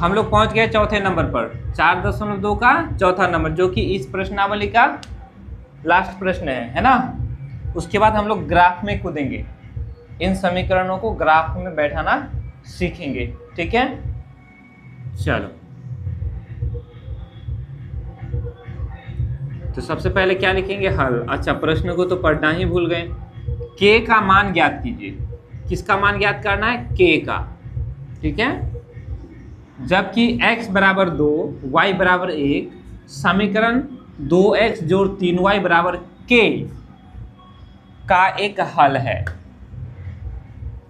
हम लोग पहुंच गए चौथे नंबर पर, 4.2 का चौथा नंबर, जो कि इस प्रश्नावली का लास्ट प्रश्न है ना। उसके बाद हम लोग ग्राफ में कूदेंगे, इन समीकरणों को ग्राफ में बैठाना सीखेंगे, ठीक है। चलो, तो सबसे पहले क्या लिखेंगे, हल। अच्छा, प्रश्न को तो पढ़ना ही भूल गए। के का मान ज्ञात कीजिए। किसका मान ज्ञात करना है, के का, ठीक है। जबकि x बराबर 2 y बराबर 1, समीकरण 2x जोड़ 3y बराबर k का एक हल है।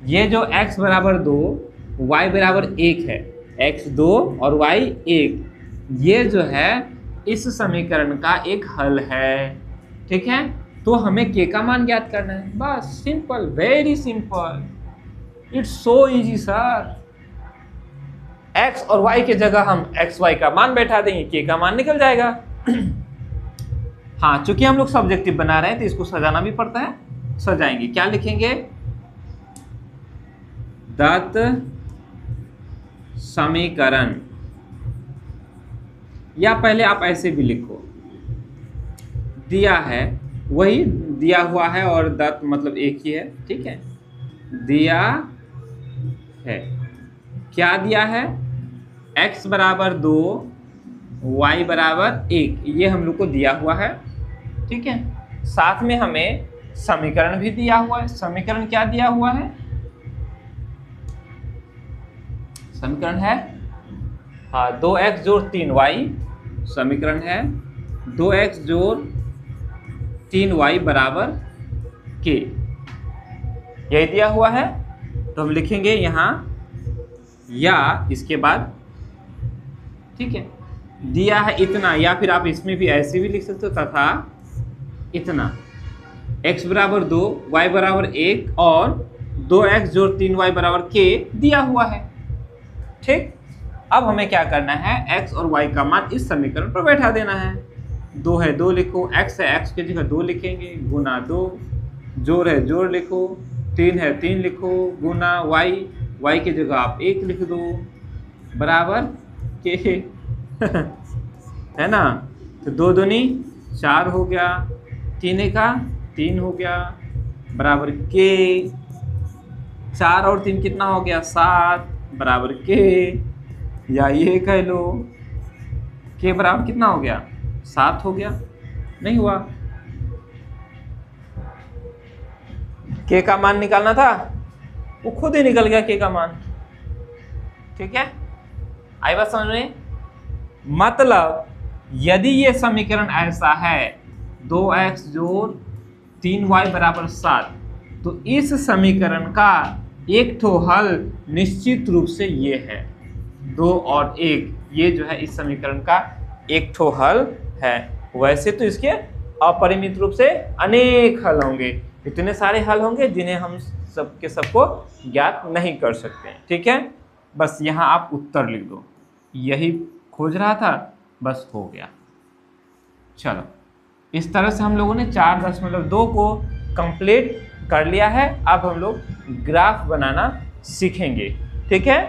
ये जो x बराबर 2 y बराबर 1 है, x 2 और y 1, ये जो है इस समीकरण का एक हल है, ठीक है। तो हमें k का मान ज्ञात करना है, बस, simple, very simple, it's so easy sir. x और y के जगह हम x y का मान बैठा देंगे, k का मान निकल जाएगा। हाँ, चूंकि हम लोग सब्जेक्टिव बना रहे हैं तो इसको सजाना भी पड़ता है, सजाएंगे। क्या लिखेंगे, दत्त समीकरण, या पहले आप ऐसे भी लिखो, दिया है, वही दिया हुआ है और दत्त मतलब एक ही है, ठीक है। दिया है, क्या दिया है, x बराबर 2 y बराबर 1, ये हम लोग को दिया हुआ है, ठीक है। साथ में हमें समीकरण भी दिया हुआ है। समीकरण क्या दिया हुआ है, समीकरण है, हाँ, 2x जोड़ 3y, समीकरण है 2x जोड़ 3y बराबर k, यही दिया हुआ है। तो हम लिखेंगे यहाँ या इसके बाद, ठीक है, दिया है इतना, या फिर आप इसमें भी ऐसे भी लिख सकते हो, तथा इतना, x बराबर 2 y बराबर 1 और 2x जोड़ 3y बराबर k दिया हुआ है, ठीक। अब हमें क्या करना है, x और y का मान इस समीकरण पर बैठा देना है। 2 है 2 लिखो, x है x के जगह 2 लिखेंगे, गुना 2, जोड़ है जोड़ लिखो, 3 है 3 लिखो, गुना y की जगह आप 1 लिख दो, बराबर के है ना। तो 2 दूनी 4 हो गया, 3 का 3 हो गया, बराबर के, 4 और 3 कितना हो गया, 7, बराबर के, या ये कह लो के बराबर कितना हो गया, 7 हो गया, नहीं हुआ। के का मान निकालना था, वो खुद ही निकल गया के का मान, ठीक है। आई बात समझ में। मतलब यदि ये समीकरण ऐसा है 2x जोड़ 3y बराबर 7, तो इस समीकरण का एक ठो हल निश्चित रूप से ये है, 2 और 1, ये जो है इस समीकरण का एक ठो हल है। वैसे तो इसके अपरिमित रूप से अनेक हल होंगे, इतने सारे हल होंगे जिन्हें हम सबके सबको ज्ञात नहीं कर सकते हैं, ठीक है। बस यहाँ आप उत्तर लिख दो, यही खोज रहा था, बस हो गया। चलो, इस तरह से हम लोगों ने 4.2 को कंप्लीट कर लिया है। अब हम लोग ग्राफ बनाना सीखेंगे, ठीक है।